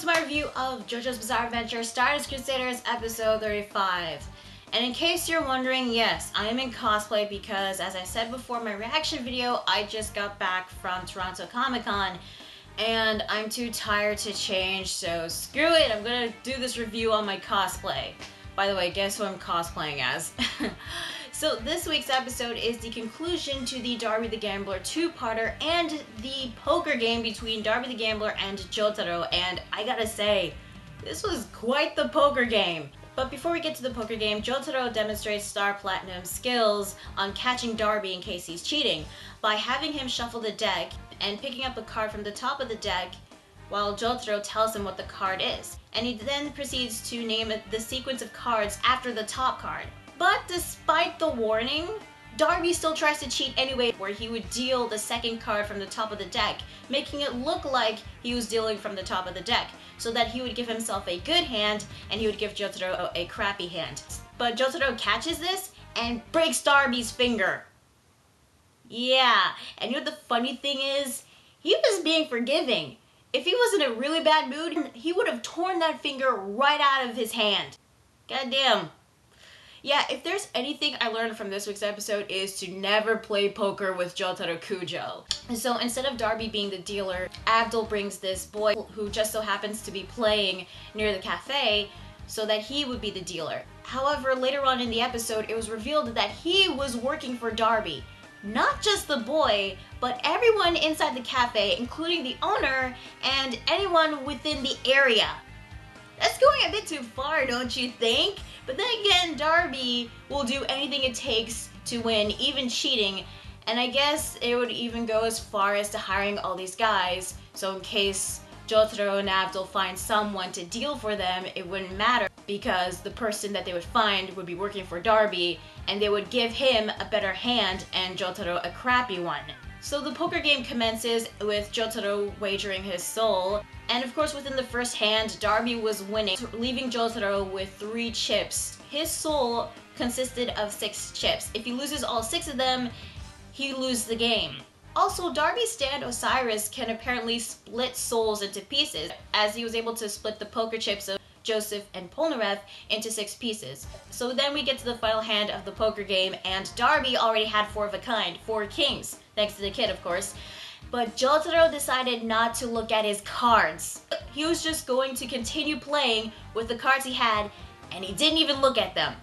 to my review of Jojo's Bizarre Adventure Stardust Crusaders episode 35. And in case you're wondering, yes, I am in cosplay because, as I said before in my reaction video, I just got back from Toronto Comic Con and I'm too tired to change, so screw it, I'm gonna do this review on my cosplay. By the way, guess who I'm cosplaying as? So this week's episode is the conclusion to the Darby the Gambler two-parter and the poker game between Darby the Gambler and Jotaro, and I gotta say, this was quite the poker game. But before we get to the poker game, Jotaro demonstrates Star Platinum's skills on catching Darby in case he's cheating by having him shuffle the deck and picking up a card from the top of the deck while Jotaro tells him what the card is. And he then proceeds to name the sequence of cards after the top card. But despite the warning, Darby still tries to cheat anyway, where he would deal the second card from the top of the deck, making it look like he was dealing from the top of the deck, so that he would give himself a good hand and he would give Jotaro a crappy hand. But Jotaro catches this and breaks Darby's finger. Yeah, and you know what the funny thing is? He was being forgiving. If he was in a really bad mood, he would have torn that finger right out of his hand. Goddamn. Yeah, if there's anything I learned from this week's episode is to never play poker with Jotaro Kujo. And so instead of Darby being the dealer, Abdul brings this boy who just so happens to be playing near the cafe so that he would be the dealer. However, later on in the episode, it was revealed that he was working for Darby. Not just the boy, but everyone inside the cafe, including the owner and anyone within the area. That's going a bit too far, don't you think? But then again, Darby will do anything it takes to win, even cheating, and I guess it would even go as far as to hiring all these guys, so in case Jotaro and Abdul find someone to deal for them, it wouldn't matter because the person that they would find would be working for Darby, and they would give him a better hand and Jotaro a crappy one. So the poker game commences with Jotaro wagering his soul, and of course within the first hand, Darby was winning, leaving Jotaro with 3 chips. His soul consisted of 6 chips. If he loses all 6 of them, he loses the game. Also, Darby's stand Osiris can apparently split souls into pieces, as he was able to split the poker chips of Joseph and Polnareff into 6 pieces. So then we get to the final hand of the poker game, and Darby already had 4 of a kind, 4 kings, thanks to the kid of course. But Jotaro decided not to look at his cards. He was just going to continue playing with the cards he had, and he didn't even look at them,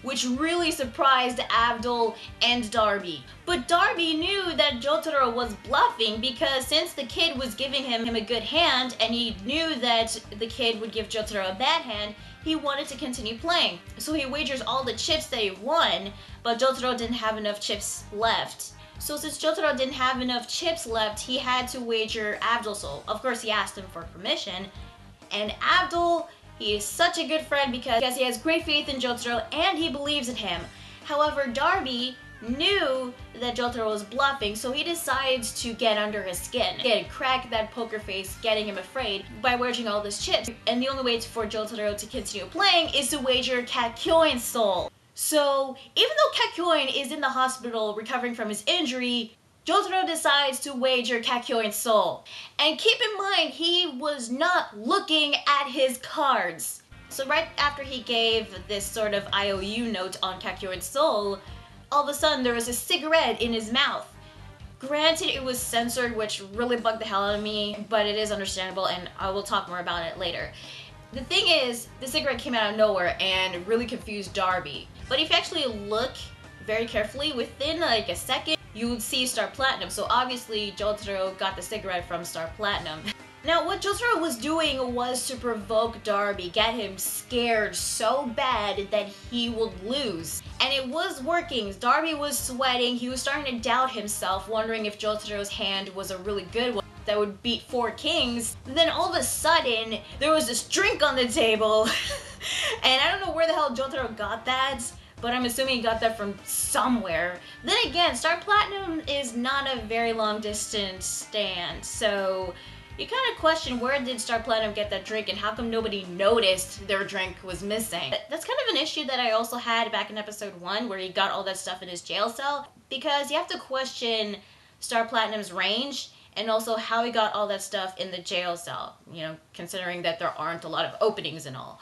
which really surprised Abdul and Darby. But Darby knew that Jotaro was bluffing because since the kid was giving him a good hand and he knew that the kid would give Jotaro a bad hand, he wanted to continue playing. So he wagers all the chips that he won, but Jotaro didn't have enough chips left. So since Jotaro didn't have enough chips left, he had to wager Abdul's soul. Of course, he asked him for permission, and Abdul, he is such a good friend because he has great faith in Jotaro and he believes in him. However, Darby knew that Jotaro was bluffing, so he decides to get under his skin and crack that poker face, getting him afraid by wagering all these chips. And the only way for Jotaro to continue playing is to wager Kakyoin's soul. So even though Kakyoin is in the hospital recovering from his injury, Jotaro decides to wager Kakyoin's soul. And keep in mind, he was not looking at his cards. So right after he gave this sort of IOU note on Kakyoin's soul, all of a sudden there was a cigarette in his mouth. Granted, it was censored, which really bugged the hell out of me, but it is understandable and I will talk more about it later. The thing is, the cigarette came out of nowhere and really confused Darby. But if you actually look very carefully, within like a second, you would see Star Platinum. So obviously, Jotaro got the cigarette from Star Platinum. Now, what Jotaro was doing was to provoke Darby, get him scared so bad that he would lose. And it was working. Darby was sweating, he was starting to doubt himself, wondering if Jotaro's hand was a really good one that would beat 4 kings. And then all of a sudden, there was this drink on the table. And I don't know where the hell Jotaro got that, but I'm assuming he got that from somewhere. Then again, Star Platinum is not a very long distance stand, so you kind of question where did Star Platinum get that drink and how come nobody noticed their drink was missing. That's kind of an issue that I also had back in episode 1 where he got all that stuff in his jail cell, because you have to question Star Platinum's range and also how he got all that stuff in the jail cell, you know, considering that there aren't a lot of openings and all.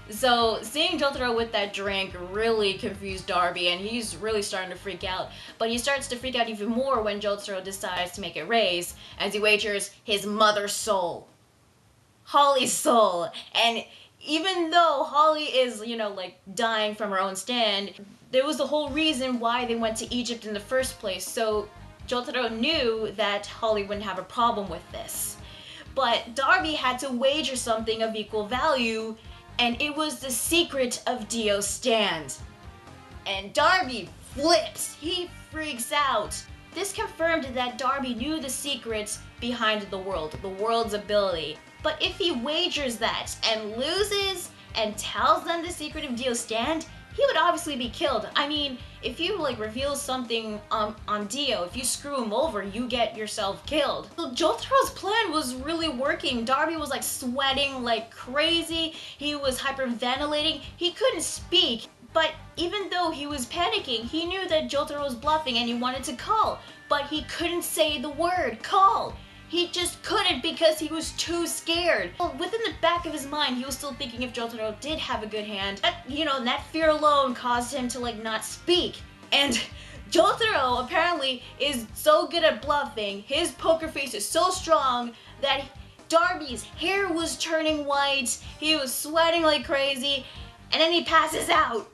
So seeing Jotaro with that drink really confused Darby, and he's really starting to freak out. But he starts to freak out even more when Jotaro decides to make it raise, as he wagers his mother's soul. Holly's soul. And even though Holly is, you know, like dying from her own stand, there was the whole reason why they went to Egypt in the first place. So Jotaro knew that Holly wouldn't have a problem with this. But Darby had to wager something of equal value, and it was the secret of Dio's stand. And Darby flips. He freaks out. This confirmed that Darby knew the secret behind the world's ability. But if he wagers that and loses and tells them the secret of Dio's stand, he would obviously be killed. I mean, if you like reveal something on Dio, if you screw him over, you get yourself killed. So Jotaro's plan was really working. Darby was like sweating like crazy. He was hyperventilating. He couldn't speak. But even though he was panicking, he knew that Jotaro was bluffing and he wanted to call. But he couldn't say the word call. He just couldn't because he was too scared. Well, within the back of his mind, he was still thinking if Jotaro did have a good hand. That, you know, that fear alone caused him to like not speak. And Jotaro apparently is so good at bluffing. His poker face is so strong that Darby's hair was turning white. He was sweating like crazy. And then he passes out.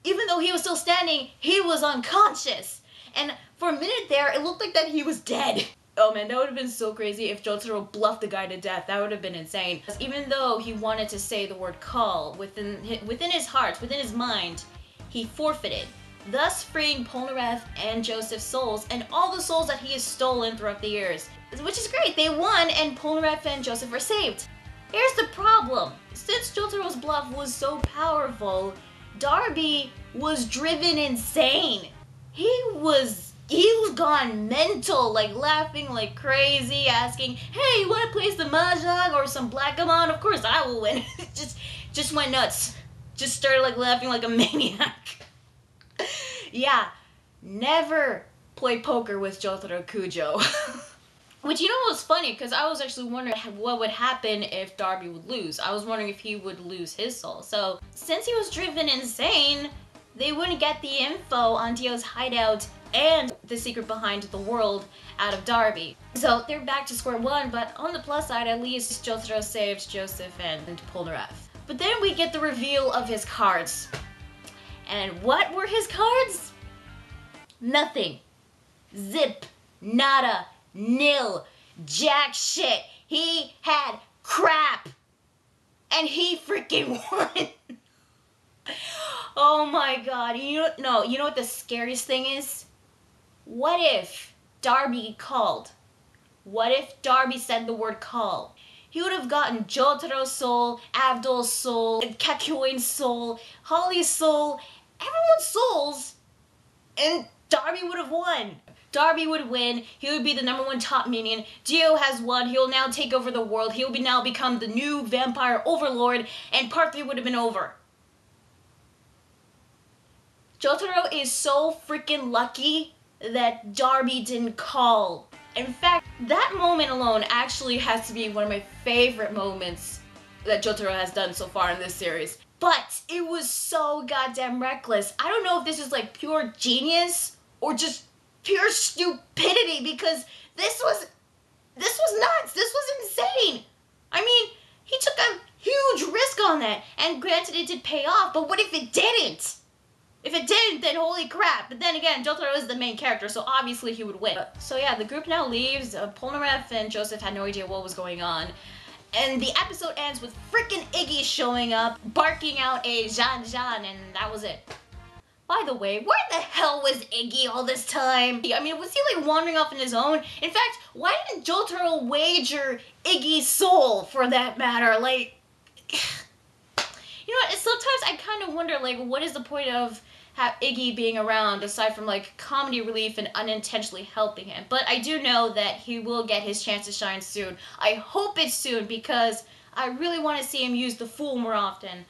Even though he was still standing, he was unconscious. And for a minute there, it looked like that he was dead. Oh man, that would have been so crazy if Jotaro bluffed the guy to death. That would have been insane. Even though he wanted to say the word call within his heart, within his mind, he forfeited, thus freeing Polnareff and Joseph's souls and all the souls that he has stolen throughout the years. Which is great, they won and Polnareff and Joseph were saved. Here's the problem. Since Jotaro's bluff was so powerful, Darby was driven insane. He was gone mental, like laughing like crazy, asking, hey, you wanna play some mahjong or some blackgammon? Of course I will win. just went nuts. Just started like laughing like a maniac. Yeah, never play poker with Jotaro Kujo. Which, you know, was funny, because I was actually wondering what would happen if Darby would lose. I was wondering if he would lose his soul. So, since he was driven insane, they wouldn't get the info on Dio's hideout and the secret behind the world out of Darby. So they're back to square one, but on the plus side, at least Jotaro saved Joseph and Polnareff. But then we get the reveal of his cards. And what were his cards? Nothing. Zip. Nada. Nil. Jack shit. He had crap. And he freaking won. Oh my god. You know what the scariest thing is? What if Darby called? What if Darby said the word call? He would have gotten Jotaro's soul, Abdul's soul, Kakyoin's soul, Holly's soul, everyone's souls, and Darby would have won. Darby would win, he would be the #1 top minion, Dio has won, he will now take over the world, he will now become the new vampire overlord, and part 3 would have been over. Jotaro is so freaking lucky that Darby didn't call. In fact, that moment alone actually has to be one of my favorite moments that Jotaro has done so far in this series. But it was so goddamn reckless. I don't know if this is like pure genius or just pure stupidity, because this was nuts. This was insane. I mean, he took a huge risk on that, and granted it did pay off, but what if it didn't? If it didn't, then holy crap. But then again, Jotaro is the main character, so obviously he would win. So yeah, the group now leaves. Polnareff and Joseph had no idea what was going on. And the episode ends with frickin' Iggy showing up, barking out a Jean Jean, and that was it. By the way, where the hell was Iggy all this time? I mean, was he like wandering off on his own? In fact, why didn't Jotaro wager Iggy's soul, for that matter? Like, you know what, sometimes I kind of wonder, like, what is the point of Iggy being around aside from like comedy relief and unintentionally helping him? But I do know that he will get his chance to shine soon. I hope it's soon, because I really want to see him use the Fool more often.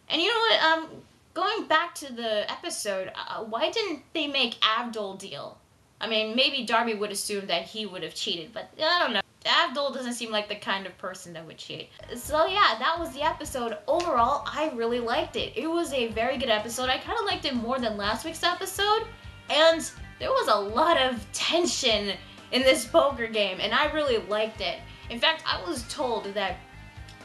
And you know what, going back to the episode, why didn't they make Abdul deal? I mean, maybe Darby would assume that he would have cheated, but I don't know. Abdul doesn't seem like the kind of person that would cheat. So yeah, that was the episode. Overall, I really liked it. It was a very good episode. I kind of liked it more than last week's episode, and there was a lot of tension in this poker game, and I really liked it. In fact, I was told that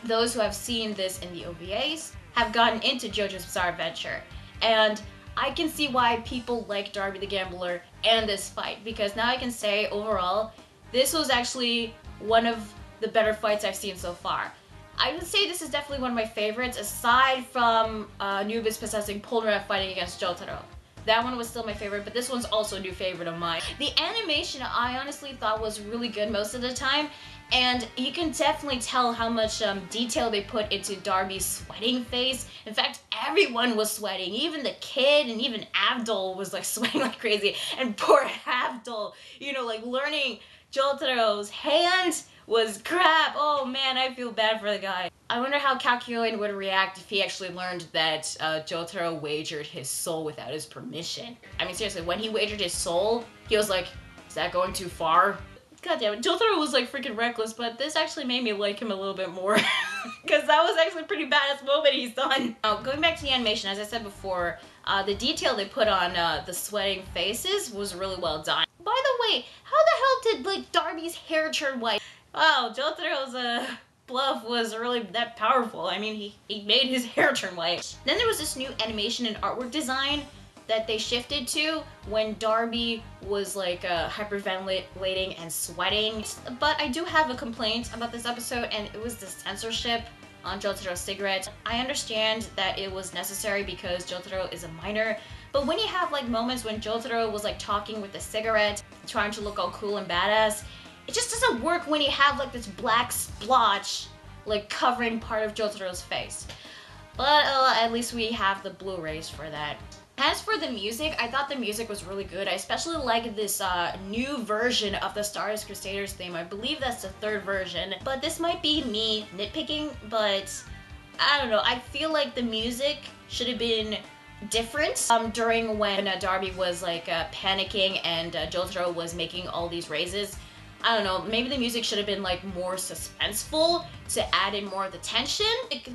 those who have seen this in the OVAs have gotten into JoJo's Bizarre Adventure, and I can see why people like Darby the Gambler and this fight, because now I can say overall, this was actually one of the better fights I've seen so far. I would say this is definitely one of my favorites, aside from Anubis possessing Polnareff fighting against Jotaro. That one was still my favorite, but this one's also a new favorite of mine. The animation I honestly thought was really good most of the time, and you can definitely tell how much detail they put into Darby's sweating face. In fact, everyone was sweating. Even the kid and even Abdul was like sweating like crazy. And poor Abdul, you know, like learning Jotaro's hand was crap. Oh man, I feel bad for the guy. I wonder how Calculator would react if he actually learned that Jotaro wagered his soul without his permission. I mean, seriously, when he wagered his soul, he was like, is that going too far? God damn it, Jotaro was like freaking reckless, but this actually made me like him a little bit more. Because that was actually a pretty badass moment he's done. Now, going back to the animation, as I said before, the detail they put on the sweating faces was really well done. By the way, how the hell did like Darby's hair turn white? Wow, Jotaro's bluff was really that powerful. I mean, he made his hair turn white. Then there was this new animation and artwork design that they shifted to when Darby was like hyperventilating and sweating. But I do have a complaint about this episode, and it was the censorship on Jotaro's cigarette. I understand that it was necessary because Jotaro is a minor, but when you have like moments when Jotaro was like talking with the cigarette, trying to look all cool and badass, it just doesn't work when you have like this black splotch like covering part of Jotaro's face. But at least we have the Blu-rays for that. As for the music, I thought the music was really good. I especially like this new version of the Stardust Crusaders theme. I believe that's the third version, but this might be me nitpicking, but I don't know. I feel like the music should have been different during when Darby was like panicking and Jotaro was making all these raises. I don't know, maybe the music should have been like more suspenseful to add in more of the tension,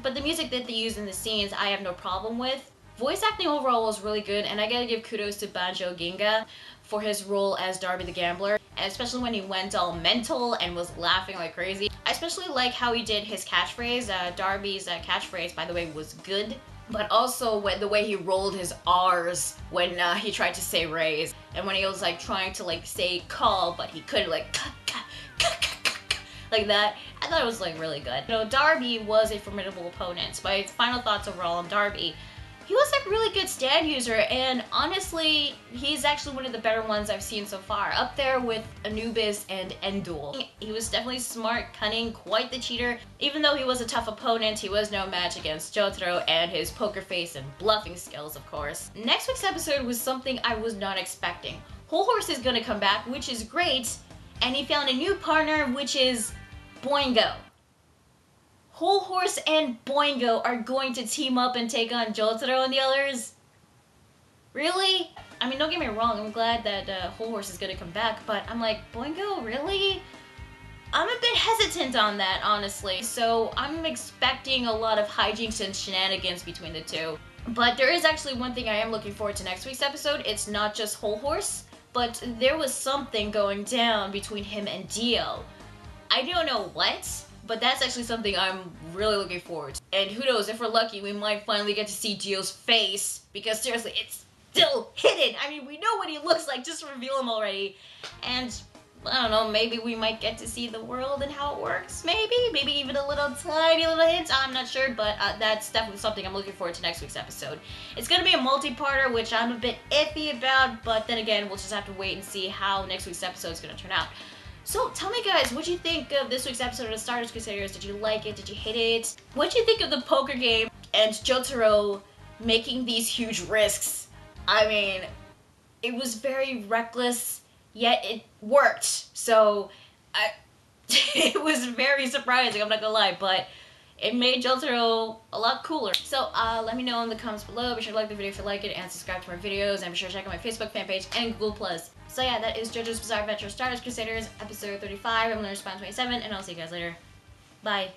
but the music that they use in the scenes I have no problem with. Voice acting overall was really good, and I gotta give kudos to Banjo Ginga for his role as Darby the Gambler, and especially when he went all mental and was laughing like crazy. I especially like how he did his catchphrase. Darby's catchphrase, by the way, was good, but also the way he rolled his R's when he tried to say raise, and when he was like trying to like say call, but he couldn't, like like that. I thought it was like really good. You know, Darby was a formidable opponent. My final thoughts overall on Darby: he was a really good stand user, and honestly, he's actually one of the better ones I've seen so far, up there with Anubis and Endul. He was definitely smart, cunning, quite the cheater. Even though he was a tough opponent, he was no match against Jotaro and his poker face and bluffing skills, of course. Next week's episode was something I was not expecting. Whole Horse is gonna come back, which is great, and he found a new partner, which is Boingo. Whole Horse and Boingo are going to team up and take on Jotaro and the others? Really? I mean, don't get me wrong, I'm glad that Whole Horse is gonna come back, but I'm like, Boingo, really? I'm a bit hesitant on that, honestly. So I'm expecting a lot of hijinks and shenanigans between the two. But there is actually one thing I am looking forward to next week's episode. It's not just Whole Horse, but there was something going down between him and Dio. I don't know what, but that's actually something I'm really looking forward to. And who knows, if we're lucky, we might finally get to see Dio's face, because seriously, it's still hidden. I mean, we know what he looks like, just reveal him already. And I don't know, maybe we might get to see the world and how it works, maybe even a little tiny little hint, I'm not sure, but that's definitely something I'm looking forward to next week's episode. It's gonna be a multi-parter, which I'm a bit iffy about, but then again, we'll just have to wait and see how next week's episode is gonna turn out. So tell me guys, what do you think of this week's episode of the Stardust Crusaders? Did you like it? Did you hate it? What do you think of the poker game and Jotaro making these huge risks? I mean, it was very reckless, yet it worked. So it was very surprising, I'm not gonna lie, but it made Jotaro a lot cooler. So let me know in the comments below. Be sure to like the video if you like it and subscribe to my videos, and be sure to check out my Facebook fan page and Google+. So yeah, that is JoJo's Bizarre Adventure Stardust Crusaders episode 35. I'm gonna respond 27, and I'll see you guys later. Bye.